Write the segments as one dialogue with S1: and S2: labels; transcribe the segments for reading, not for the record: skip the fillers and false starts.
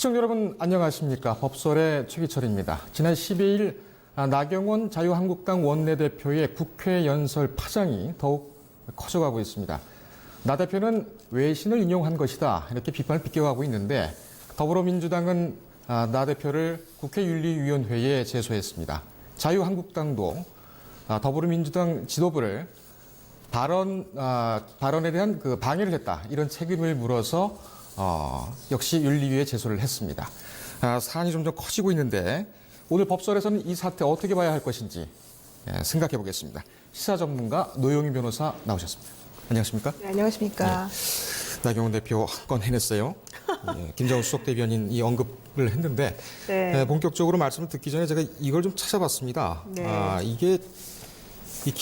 S1: 시청자 여러분 안녕하십니까. 법설의 최기철입니다. 지난 12일 나경원 자유한국당 원내대표의 국회 연설 파장이 더욱 커져가고 있습니다. 나 대표는 외신을 인용한 것이다 이렇게 비판을 비껴가고 있는데 더불어민주당은 나 대표를 국회윤리위원회에 제소했습니다. 자유한국당도 더불어민주당 지도부를 발언에 대한 방해를 했다 이런 책임을 물어서 역시 윤리위에 제소를 했습니다. 사안이 점점 커지고 있는데 오늘 법설에서는 이 사태 어떻게 봐야 할 것인지 생각해 보겠습니다. 시사 전문가 노영희 변호사 나오셨습니다. 안녕하십니까?
S2: 네, 안녕하십니까?
S1: 네. 나경원 대표 한 건 해냈어요. 김정은 수석 대변인 이 언급을 했는데
S2: 네.
S1: 본격적으로 말씀을 듣기 전에 제가 이걸 좀 찾아봤습니다.
S2: 네.
S1: 이게 이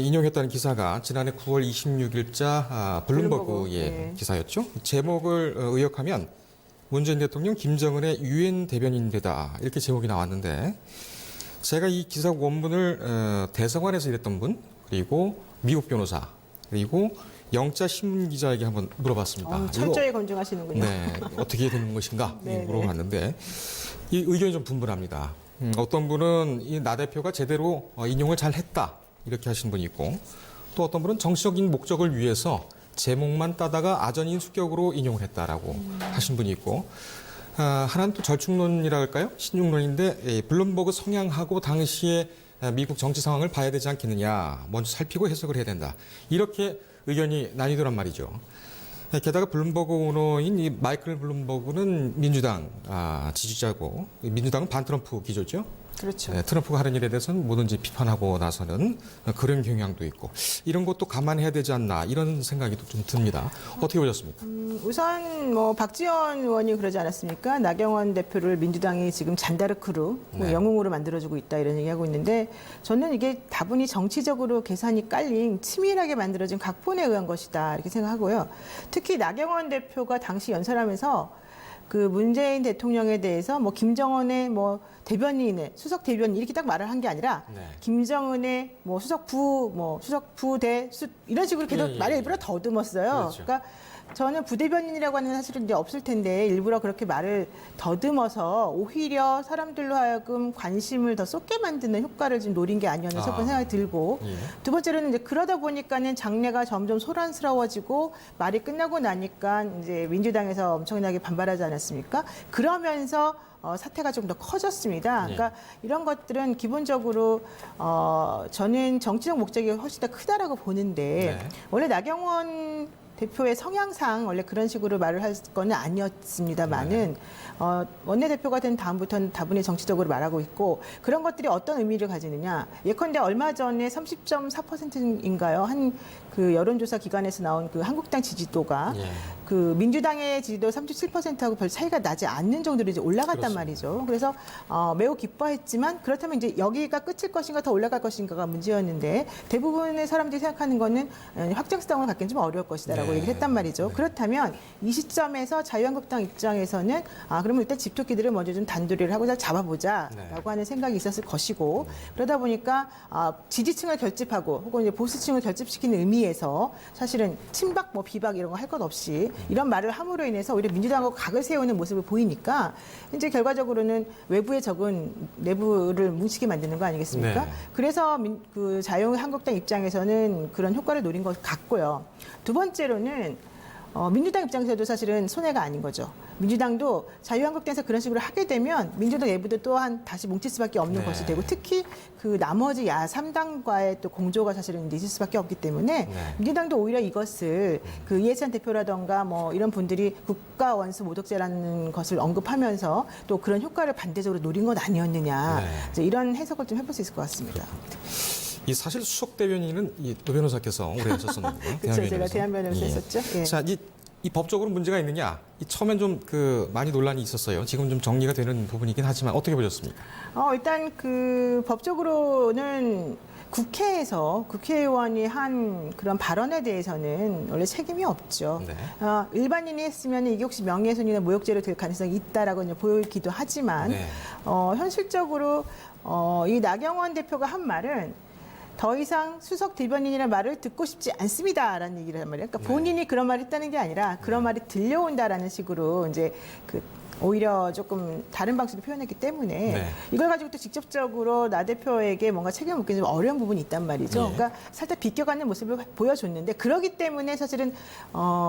S1: 인용했다는 기사가 지난해 9월 26일자 블룸버그의
S2: 네.
S1: 기사였죠. 제목을 의역하면 문재인 대통령 김정은의 유엔 대변인되다 이렇게 제목이 나왔는데 제가 이 기사 원문을 대성관에서 일했던 분 그리고 미국 변호사 그리고 영자 신문 기자에게 한번 물어봤습니다.
S2: 철저히 검증하시는군요.
S1: 네, 어떻게 되는 것인가
S2: 네,
S1: 물어봤는데 이 의견이 좀 분분합니다. 어떤 분은 이 나 대표가 제대로 인용을 잘 했다 이렇게 하신 분이 있고 또 어떤 분은 정치적인 목적을 위해서 제목만 따다가 아전인 수격으로 인용을 했다라고 하신 분이 있고 하나는 또 절충론이라 할까요? 신중론인데 블룸버그 성향하고 당시에 미국 정치 상황을 봐야 되지 않겠느냐 먼저 살피고 해석을 해야 된다 이렇게 의견이 나뉘더란 말이죠. 게다가 블룸버그 오너인 이 마이클 블룸버그는 민주당 지지자고 민주당은 반트럼프 기조죠.
S2: 그렇죠.
S1: 네, 트럼프가 하는 일에 대해서는 뭐든지 비판하고 나서는 그런 경향도 있고 이런 것도 감안해야 되지 않나 이런 생각이 좀 듭니다. 어떻게 보셨습니까?
S2: 우선 박지원 의원이 그러지 않았습니까? 나경원 대표를 민주당이 지금 잔다르크로
S1: 네.
S2: 영웅으로 만들어주고 있다 이런 얘기하고 있는데 저는 이게 다분히 정치적으로 계산이 깔린 치밀하게 만들어진 각본에 의한 것이다 이렇게 생각하고요. 특히 나경원 대표가 당시 연설하면서 그 문재인 대통령에 대해서 김정은의 대변인의 수석 대변인 이렇게 딱 말을 한 게 아니라
S1: 네.
S2: 김정은의 수석 부대 이런 식으로 계속 말을 일부러 더듬었어요.
S1: 그렇죠.
S2: 그러니까 저는 부대변인이라고 하는 사실은 이제 없을 텐데 일부러 그렇게 말을 더듬어서 오히려 사람들로 하여금 관심을 더 쏟게 만드는 효과를 좀 노린 게 아니었나 첫 번째 생각이 들고
S1: 예.
S2: 두 번째로는 이제 그러다 보니까는 장례가 점점 소란스러워지고 말이 끝나고 나니까 이제 민주당에서 엄청나게 반발하지 않았습니까? 그러면서 사태가 좀 더 커졌습니다. 그러니까 이런 것들은 기본적으로 저는 정치적 목적이 훨씬 더 크다라고 보는데
S1: 네.
S2: 원래 나경원 대표의 성향상 원래 그런 식으로 말을 할 거는 아니었습니다만은 원내대표가 된 다음부터는 다분히 정치적으로 말하고 있고 그런 것들이 어떤 의미를 가지느냐 예컨대 얼마 전에 30.4%인가요 한 그 여론조사 기관에서 나온 그 한국당 지지도가 그 민주당의 지지도 37%하고 별 차이가 나지 않는 정도로 이제 올라갔단
S1: 그렇습니다.
S2: 말이죠. 그래서 매우 기뻐했지만 그렇다면 이제 여기가 끝일 것인가 더 올라갈 것인가가 문제였는데 대부분의 사람들이 생각하는 거는 확장성을 갖기는 좀 어려울 것이다라고
S1: 네.
S2: 얘기를 했단 말이죠. 그렇다면 이 시점에서 자유한국당 입장에서는 그러면 일단 집토끼들을 먼저 좀 단도리를 하고 잘 잡아보자라고 하는 생각이 있었을 것이고 그러다 보니까 지지층을 결집하고 혹은 이제 보수층을 결집시키는 의미에서 사실은 친박 비박 이런 거 할 것 없이 이런 말을 함으로 인해서 오히려 민주당하고 각을 세우는 모습을 보이니까 이제 결과적으로는 외부에 적은 내부를 뭉치게 만드는 거 아니겠습니까?
S1: 네.
S2: 그래서 그 자유한국당 입장에서는 그런 효과를 노린 것 같고요. 두 번째로는 민주당 입장에서도 사실은 손해가 아닌 거죠. 민주당도 자유한국당에서 그런 식으로 하게 되면 민주당 내부도 또한 다시 뭉칠 수밖에 없는 것이 되고 특히 그 나머지 야3당과의 또 공조가 사실은 있을 수밖에 없기 때문에 민주당도 오히려 이것을 그 이해찬 대표라던가 이런 분들이 국가 원수 모독죄라는 것을 언급하면서 또 그런 효과를 반대적으로 노린 것 아니었느냐 이제 이런 해석을 좀 해볼 수 있을 것 같습니다.
S1: 이 사실 수석 대변인은 노 변호사께서 오래 하셨었는데요.
S2: 그렇죠. 제가 대한 변호사 했었죠. 예.
S1: 자, 이 법적으로 문제가 있느냐? 처음엔 좀 많이 논란이 있었어요. 지금 좀 정리가 되는 부분이긴 하지만 어떻게 보셨습니까?
S2: 일단 그 법적으로는 국회에서 국회의원이 한 그런 발언에 대해서는 원래 책임이 없죠.
S1: 네.
S2: 일반인이 했으면 이게 혹시 명예훼손이나 모욕죄로 될 가능성이 있다라고 이제 보이기도 하지만 현실적으로 이 나경원 대표가 한 말은 더 이상 수석 대변인이라는 말을 듣고 싶지 않습니다라는 얘기를 한 말이에요. 그러니까 본인이 그런 말을 했다는 게 아니라 그런 말이 들려온다라는 식으로 이제 오히려 조금 다른 방식으로 표현했기 때문에
S1: 네.
S2: 이걸 가지고 또 직접적으로 나 대표에게 뭔가 책임을 묻기는 좀 어려운 부분이 있단 말이죠.
S1: 예.
S2: 그러니까 살짝 비껴가는 모습을 보여줬는데 그러기 때문에 사실은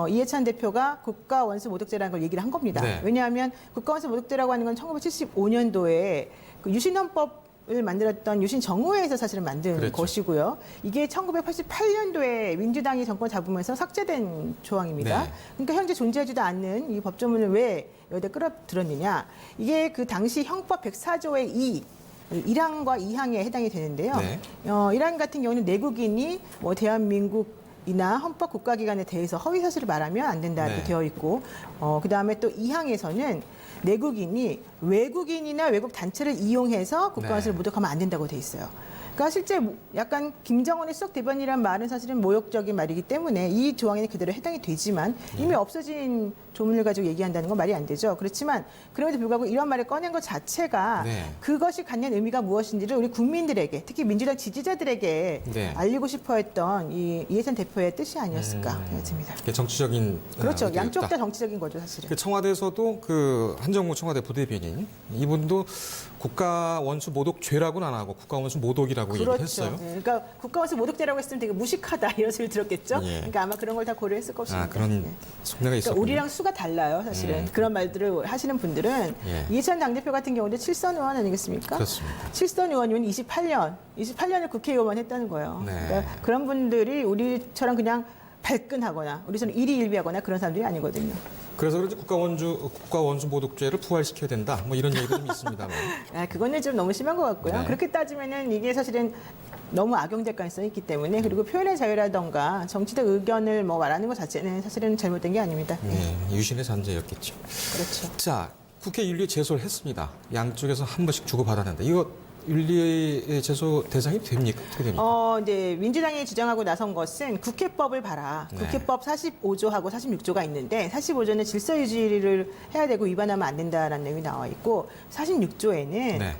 S2: 이해찬 대표가 국가원수 모독죄라는 걸 얘기를 한 겁니다.
S1: 네.
S2: 왜냐하면 국가원수 모독죄라고 하는 건 1975년도에 그 유신헌법 을 만들었던 유신 정의회에서 사실은 만든
S1: 그렇죠.
S2: 것이고요. 이게 1988년도에 민주당이 정권 잡으면서 삭제된 조항입니다.
S1: 네.
S2: 그러니까 현재 존재하지도 않는 이 법조문을 왜 여기다 끌어들었느냐. 이게 그 당시 형법 104조의 2 1항과 2항에 해당이 되는데요.
S1: 네.
S2: 1항 같은 경우는 내국인이 뭐 대한민국이나 헌법 국가기관에 대해서 허위 사실을 말하면 안 된다 이렇게
S1: 네.
S2: 되어 있고, 그 다음에 또 2항에서는 내국인이 외국인이나 외국 단체를 이용해서 국가원수를
S1: 네.
S2: 모독하면 안 된다고 돼 있어요. 그러니까 실제 약간 김정은의 수석 대변이라는 말은 사실은 모욕적인 말이기 때문에 이 조항에는 그대로 해당이 되지만 이미 없어진 조문을 가지고 얘기한다는 건 말이 안 되죠. 그렇지만 그럼에도 불구하고 이런 말을 꺼낸 것 자체가
S1: 네.
S2: 그것이 갖는 의미가 무엇인지를 우리 국민들에게 특히 민주당 지지자들에게
S1: 네.
S2: 알리고 싶어했던 이 이해찬 대표의 뜻이 아니었을까 생각이 듭니다.
S1: 이게 정치적인
S2: 그렇죠.
S1: 의도였다.
S2: 양쪽 다 정치적인 거죠, 사실은.
S1: 그 청와대에서도 그 한정무 청와대 부대변인 이분도 국가 원수 모독죄라고는 안 하고 국가 원수 모독이라고 얘기를 했어요.
S2: 네, 그러니까 국가원수 모독죄라고 했으면 되게 무식하다 이런 소리를 들었겠죠.
S1: 예.
S2: 그러니까 아마 그런 걸 다 고려했을 것입니다.
S1: 아, 그런
S2: 네.
S1: 속내가
S2: 그러니까
S1: 있었군요.
S2: 우리랑 수가 달라요, 사실은. 그런 말들을 하시는 분들은
S1: 예.
S2: 이해찬 당대표 같은 경우도 7선 의원 아니겠습니까?
S1: 그렇습니다.
S2: 7선 의원이면 28년을 국회의원만 했다는 거예요.
S1: 네.
S2: 그러니까 그런 분들이 우리처럼 그냥 발끈하거나 우리처럼 일희일비하거나 그런 사람들이 아니거든요.
S1: 그래서 그런지 국가 원수 모독죄를 부활시켜야 된다. 뭐 이런 얘기도 좀 있습니다만.
S2: 그거는 좀 너무 심한 것 같고요.
S1: 네.
S2: 그렇게 따지면은 이게 사실은 너무 악용될 가능성이 있기 때문에 그리고 표현의 자유라던가 정치적 의견을 뭐 말하는 것 자체는 사실은 잘못된 게 아닙니다.
S1: 네, 유신의 잔재였겠죠.
S2: 그렇죠.
S1: 자, 국회 윤리 제소를 했습니다. 양쪽에서 한 번씩 주고받았는데 이거 윤리 제소 대상이 됩니까? 어떻게 됩니까?
S2: 이제 민주당이 주장하고 나선 것은 국회법을 봐라.
S1: 네.
S2: 국회법 45조하고 46조가 있는데 45조는 질서 유지를 해야 되고 위반하면 안 된다라는 내용이 나와 있고 46조에는
S1: 네.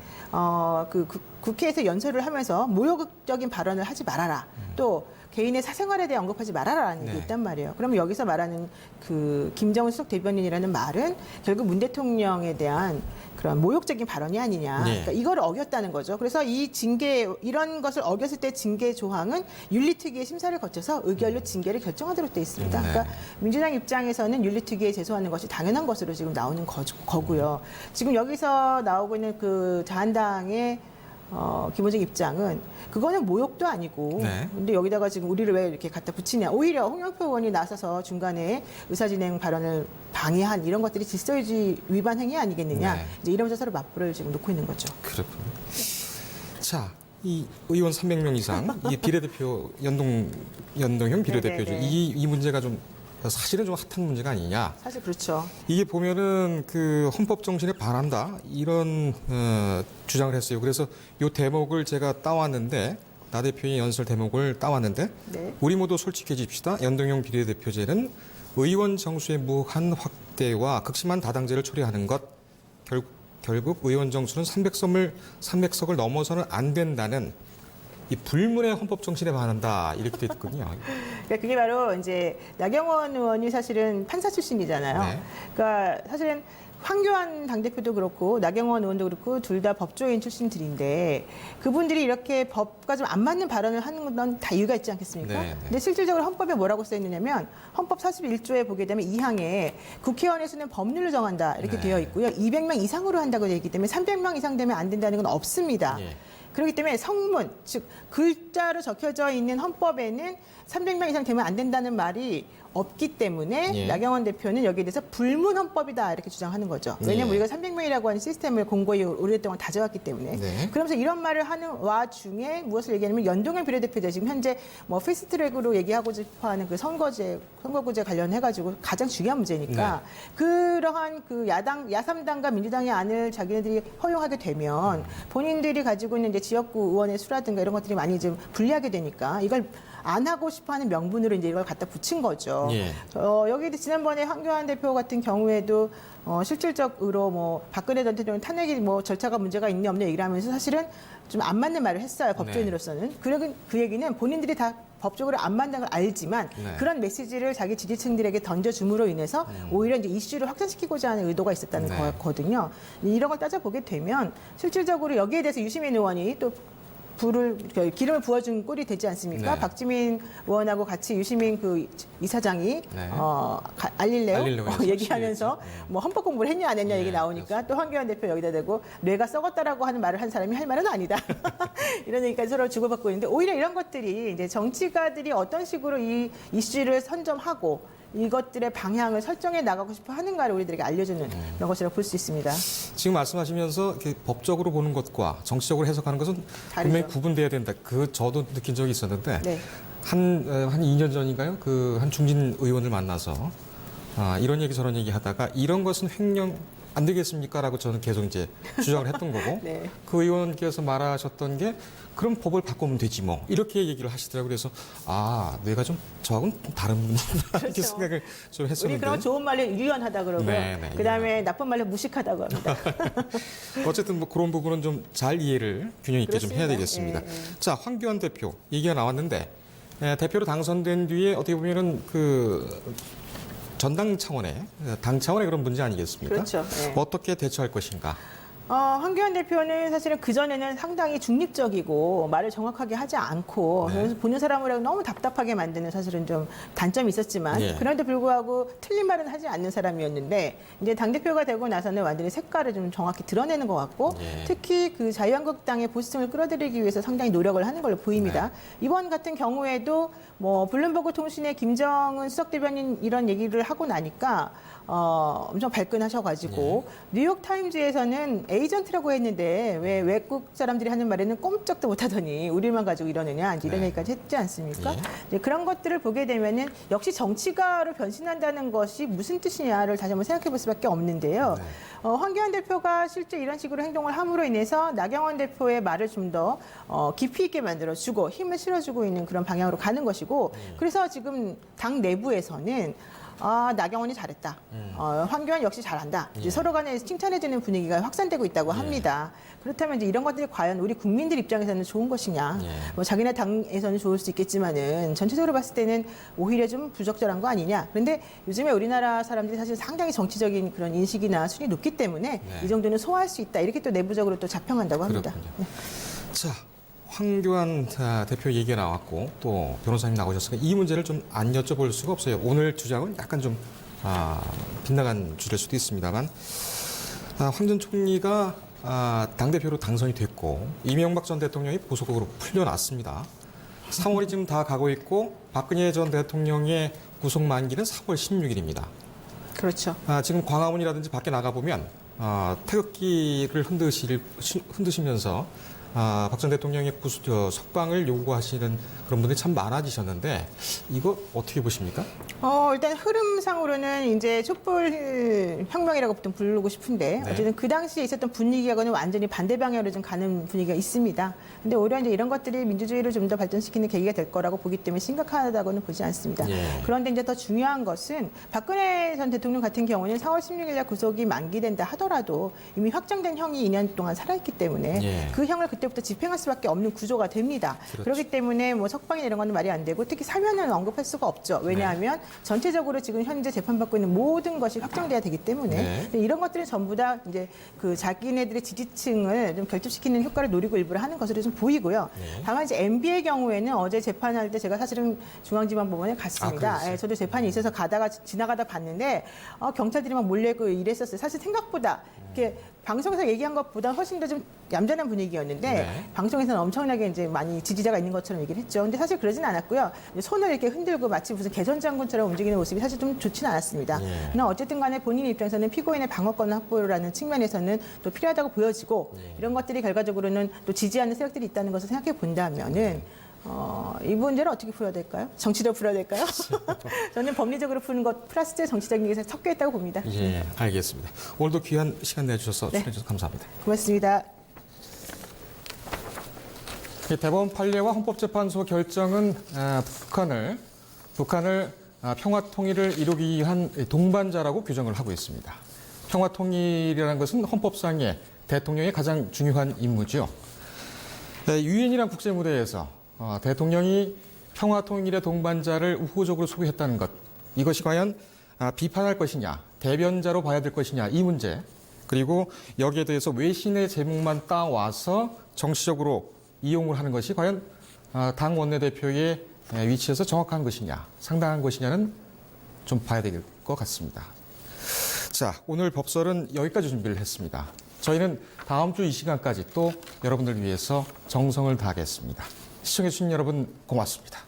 S2: 국회에서 연설을 하면서 모욕적인 발언을 하지 말아라. 또 개인의 사생활에 대해 언급하지 말아라라는
S1: 네.
S2: 게 있단 말이에요. 그러면 여기서 말하는 그 김정은 수석 대변인이라는 말은 결국 문 대통령에 대한 그런 모욕적인 발언이 아니냐.
S1: 네.
S2: 그러니까 이걸 어겼다는 거죠. 그래서 이 징계 이런 것을 어겼을 때 징계 조항은 윤리특위의 심사를 거쳐서 의결로 징계를 결정하도록 돼 있습니다.
S1: 네.
S2: 그러니까 민주당 입장에서는 윤리특위에 제소하는 것이 당연한 것으로 지금 나오는 거고요. 지금 여기서 나오고 있는 그 자한당의 기본적 입장은 그거는 모욕도 아니고
S1: 네.
S2: 근데 여기다가 지금 우리를 왜 이렇게 갖다 붙이냐. 오히려 홍영표 의원이 나서서 중간에 의사진행 발언을 방해한 이런 것들이 질서유지 위반 행위 아니겠느냐.
S1: 네.
S2: 이제 이러면서 서로 맞불을 지금 놓고 있는 거죠.
S1: 그렇군요. 자, 이 의원 300명 이상, 이 비례대표 연동형 비례대표제
S2: 네네네.
S1: 이 문제가 좀 사실은 좀 핫한 문제가 아니냐.
S2: 사실 그렇죠.
S1: 이게 보면은 그 헌법 정신에 반한다 이런 주장을 했어요. 그래서 요 대목을 제가 따왔는데 나 대표의 연설 대목을 따왔는데
S2: 네.
S1: 우리 모두 솔직해집시다. 연동형 비례대표제는 의원 정수의 무한 확대와 극심한 다당제를 초래하는 것 결국 의원 정수는 300석을 넘어서는 안 된다는 이 불문의 헌법 정신에 반한다 이렇게 돼 있거든요.
S2: 그러니까 그게 바로 이제 나경원 의원이 사실은 판사 출신이잖아요.
S1: 네.
S2: 그러니까 사실은 황교안 당대표도 그렇고 나경원 의원도 그렇고 둘 다 법조인 출신들인데 그분들이 이렇게 법과 좀 안 맞는 발언을 하는 건 다 이유가 있지 않겠습니까?
S1: 네, 네.
S2: 근데 실질적으로 헌법에 뭐라고 써 있느냐면 헌법 41조에 보게 되면 2항에 국회의원의 수는 법률로 정한다 이렇게
S1: 네.
S2: 되어 있고요. 200명 이상으로 한다고 되어 있기 때문에 300명 이상 되면 안 된다는 건 없습니다.
S1: 예.
S2: 그렇기 때문에 성문, 즉 글자로 적혀져 있는 헌법에는 300명 이상 되면 안 된다는 말이 없기 때문에
S1: 예.
S2: 나경원 대표는 여기에 대해서 불문 헌법이다 이렇게 주장하는 거죠. 왜냐하면
S1: 예.
S2: 우리가 300명이라고 하는 시스템을 공고히 오랫동안 다져왔기 때문에.
S1: 네.
S2: 그러면서 이런 말을 하는 와중에 무엇을 얘기하냐면 연동형 비례대표제 지금 현재 뭐 패스트트랙으로 얘기하고 싶어하는 그 선거구제 관련해가지고 가장 중요한 문제니까 그러한 그 야삼당과 민주당의 안을 자기네들이 허용하게 되면 본인들이 가지고 있는 이제 지역구 의원의 수라든가 이런 것들이 많이 좀 불리하게 되니까 이걸 안 하고 싶어하는 명분으로 이제 이걸 갖다 붙인 거죠.
S1: 예.
S2: 여기 지난번에 황교안 대표 같은 경우에도 실질적으로 뭐 박근혜 전 대통령 탄핵이 뭐 절차가 문제가 있냐 없냐 얘기를 하면서 사실은 좀 안 맞는 말을 했어요 법조인으로서는. 그 얘기는 본인들이 다 법적으로 안 맞는 걸 알지만
S1: 네.
S2: 그런 메시지를 자기 지지층들에게 던져줌으로 인해서 오히려 이제 이슈를 확장시키고자 하는 의도가 있었다는
S1: 네.
S2: 거거든요. 이런 걸 따져보게 되면 실질적으로 여기에 대해서 유시민 의원이 또 기름을 부어준 꼴이 되지 않습니까?
S1: 네.
S2: 박지민 의원하고 같이 유시민 그 이사장이
S1: 네.
S2: 알릴레오
S1: 해서
S2: 얘기하면서
S1: 네.
S2: 뭐 헌법 공부를 했냐 안 했냐
S1: 네,
S2: 얘기 나오니까 또 황교안 대표 여기다 대고 뇌가 썩었다라고 하는 말을 한 사람이 할 말은 아니다. 이런 얘기까지 서로 주고받고 있는데 오히려 이런 것들이 이제 정치가들이 어떤 식으로 이 이슈를 선점하고 이것들의 방향을 설정해 나가고 싶어 하는가를 우리들에게 알려주는 그런 것이라고 볼 수 있습니다.
S1: 지금 말씀하시면서 이렇게 법적으로 보는 것과 정치적으로 해석하는 것은
S2: 다르죠.
S1: 분명히 구분돼야 된다. 저도 느낀 적이 있었는데
S2: 네.
S1: 한 2년 전인가요? 그 한 중진 의원을 만나서 이런 얘기 저런 얘기 하다가 이런 것은 횡령 안 되겠습니까?라고 저는 계속 이제 주장을 했던 거고
S2: 네.
S1: 그 의원께서 말하셨던 게 그럼 법을 바꾸면 되지 뭐 이렇게 얘기를 하시더라고요. 그래서 뇌가 좀 저하고는 좀 다른구나 이렇게
S2: 그렇죠.
S1: 생각을 좀
S2: 우리
S1: 했었는데
S2: 그런 좋은 말로 유연하다 그러고요.
S1: 네, 네,
S2: 그다음에 나쁜 말로 무식하다고 합니다.
S1: 어쨌든 뭐 그런 부분은 좀 잘 이해를 균형 있게 좀 해야
S2: 그렇습니다.
S1: 되겠습니다.
S2: 예, 예.
S1: 자, 황교안 대표 얘기가 나왔는데 대표로 당선된 뒤에 어떻게 보면은 그 전당 차원의 당 차원의 그런 문제 아니겠습니까?
S2: 그렇죠. 예.
S1: 어떻게 대처할 것인가?
S2: 황교안 대표는 사실은 그전에는 상당히 중립적이고 말을 정확하게 하지 않고
S1: 네.
S2: 그래서 보는 사람을 너무 답답하게 만드는 사실은 좀 단점이 있었지만
S1: 예.
S2: 그럼에도 불구하고 틀린 말은 하지 않는 사람이었는데 이제 당대표가 되고 나서는 완전히 색깔을 좀 정확히 드러내는 것 같고
S1: 예.
S2: 특히 그 자유한국당의 보수층을 끌어들이기 위해서 상당히 노력을 하는 걸로 보입니다.
S1: 네.
S2: 이번 같은 경우에도 뭐 블룸버그 통신의 김정은 수석 대변인 이런 얘기를 하고 나니까 엄청 발끈하셔가지고 뉴욕 타임즈에서는 에이전트라고 했는데 왜 외국 사람들이 하는 말에는 꼼짝도 못하더니 우리만 가지고 이러느냐 이제 이런
S1: 네.
S2: 얘기까지 했지 않습니까?
S1: 예.
S2: 이제 그런 것들을 보게 되면은 역시 정치가로 변신한다는 것이 무슨 뜻이냐를 다시 한번 생각해볼 수밖에 없는데요.
S1: 네.
S2: 황교안 대표가 실제 이런 식으로 행동을 함으로 인해서 나경원 대표의 말을 좀 더 깊이 있게 만들어주고 힘을 실어주고 있는 그런 방향으로 가는 것이고 그래서 지금 당 내부에서는 나경원이 잘했다. 황교안 역시 잘한다. 이제
S1: 예.
S2: 서로 간에 칭찬해주는 분위기가 확산되고 있다고 합니다. 그렇다면 이제 이런 것들이 과연 우리 국민들 입장에서는 좋은 것이냐.
S1: 예.
S2: 뭐 자기네 당에서는 좋을 수 있겠지만은 전체적으로 봤을 때는 오히려 좀 부적절한 거 아니냐. 그런데 요즘에 우리나라 사람들이 사실 상당히 정치적인 그런 인식이나 수준이 높기 때문에
S1: 네.
S2: 이 정도는 소화할 수 있다. 이렇게 또 내부적으로 또 자평한다고 합니다.
S1: 그렇군요. 자, 황교안 대표 얘기가 나왔고 또 변호사님 나오셨으니까 이 문제를 좀 안 여쭤볼 수가 없어요. 오늘 주장은 약간 좀 빗나간 주제일 수도 있습니다만 황 전 총리가 당대표로 당선이 됐고 이명박 전 대통령이 보석으로 풀려났습니다. 3월이 지금 다 가고 있고 박근혜 전 대통령의 구속 만기는 4월 16일입니다.
S2: 그렇죠.
S1: 지금 광화문이라든지 밖에 나가보면 태극기를 흔드시면서 박 전 대통령의 석방을 요구하시는 그런 분들이 참 많아지셨는데 이거 어떻게 보십니까?
S2: 일단 흐름상으로는 이제 촛불 혁명이라고 보통 부르고 싶은데
S1: 네.
S2: 어쨌든 그 당시에 있었던 분위기하고는 완전히 반대 방향으로 좀 가는 분위기가 있습니다. 근데 오히려 이제 이런 것들이 민주주의를 좀 더 발전시키는 계기가 될 거라고 보기 때문에 심각하다고는 보지 않습니다.
S1: 예.
S2: 그런데 이제 더 중요한 것은 박근혜 전 대통령 같은 경우는 4월 16일 날 구속이 만기된다 하더라도 이미 확정된 형이 2년 동안 살아있기 때문에
S1: 예.
S2: 그 형을 그때부터 집행할 수밖에 없는 구조가 됩니다.
S1: 그렇죠.
S2: 그렇기 때문에 뭐 석방이나 이런 건 말이 안 되고 특히 사면은 언급할 수가 없죠. 왜냐하면 전체적으로 지금 현재 재판받고 있는 모든 것이 확정돼야 되기 때문에
S1: 네.
S2: 근데 이런 것들은 전부 다 이제 그 자기네들의 지지층을 좀 결집시키는 효과를 노리고 일부러 하는 것으로 좀 보이고요.
S1: 네.
S2: 다만 이제 MB의 경우에는 어제 재판할 때 제가 사실은 중앙지방법원에 갔습니다.
S1: 그랬어요?
S2: 예, 저도 재판이 있어서 지나가다 봤는데 경찰들이 막 몰려있고 이랬었어요. 사실 생각보다 이렇게 방송에서 얘기한 것보다 훨씬 더 좀 얌전한 분위기였는데
S1: 네.
S2: 방송에서는 엄청나게 이제 많이 지지자가 있는 것처럼 얘기를 했죠. 근데 사실 그러진 않았고요. 손을 이렇게 흔들고 마치 무슨 개전 장군처럼 움직이는 모습이 사실 좀 좋지는 않았습니다.
S1: 예.
S2: 그러나 어쨌든 간에 본인 입장에서는 피고인의 방어권 확보라는 측면에서는 또 필요하다고 보여지고 이런 것들이 결과적으로는 또 지지하는 세력들이 있다는 것을 생각해 본다면은 이 문제를 어떻게 풀어야 될까요? 정치적으로 풀어야 될까요? 저는 법리적으로 푸는 것 플러스 정치적인 게 섞여 있다고 봅니다.
S1: 예, 알겠습니다. 오늘도 귀한 시간 내주셔서
S2: 네.
S1: 출연해주셔서 감사합니다.
S2: 고맙습니다.
S1: 대법원 판례와 헌법재판소 결정은 북한을 평화 통일을 이루기 위한 동반자라고 규정을 하고 있습니다. 평화 통일이라는 것은 헌법상의 대통령의 가장 중요한 임무죠. 유엔이란 국제 무대에서 대통령이 평화통일의 동반자를 우호적으로 소개했다는 것, 이것이 과연 비판할 것이냐, 대변자로 봐야 될 것이냐, 이 문제, 그리고 여기에 대해서 외신의 제목만 따와서 정치적으로 이용을 하는 것이 과연 당 원내대표의 위치에서 정확한 것이냐, 상당한 것이냐는 좀 봐야 될 것 같습니다. 자, 오늘 법설은 여기까지 준비를 했습니다. 저희는 다음 주 이 시간까지 또 여러분들 위해서 정성을 다하겠습니다. 시청해주신 여러분 고맙습니다.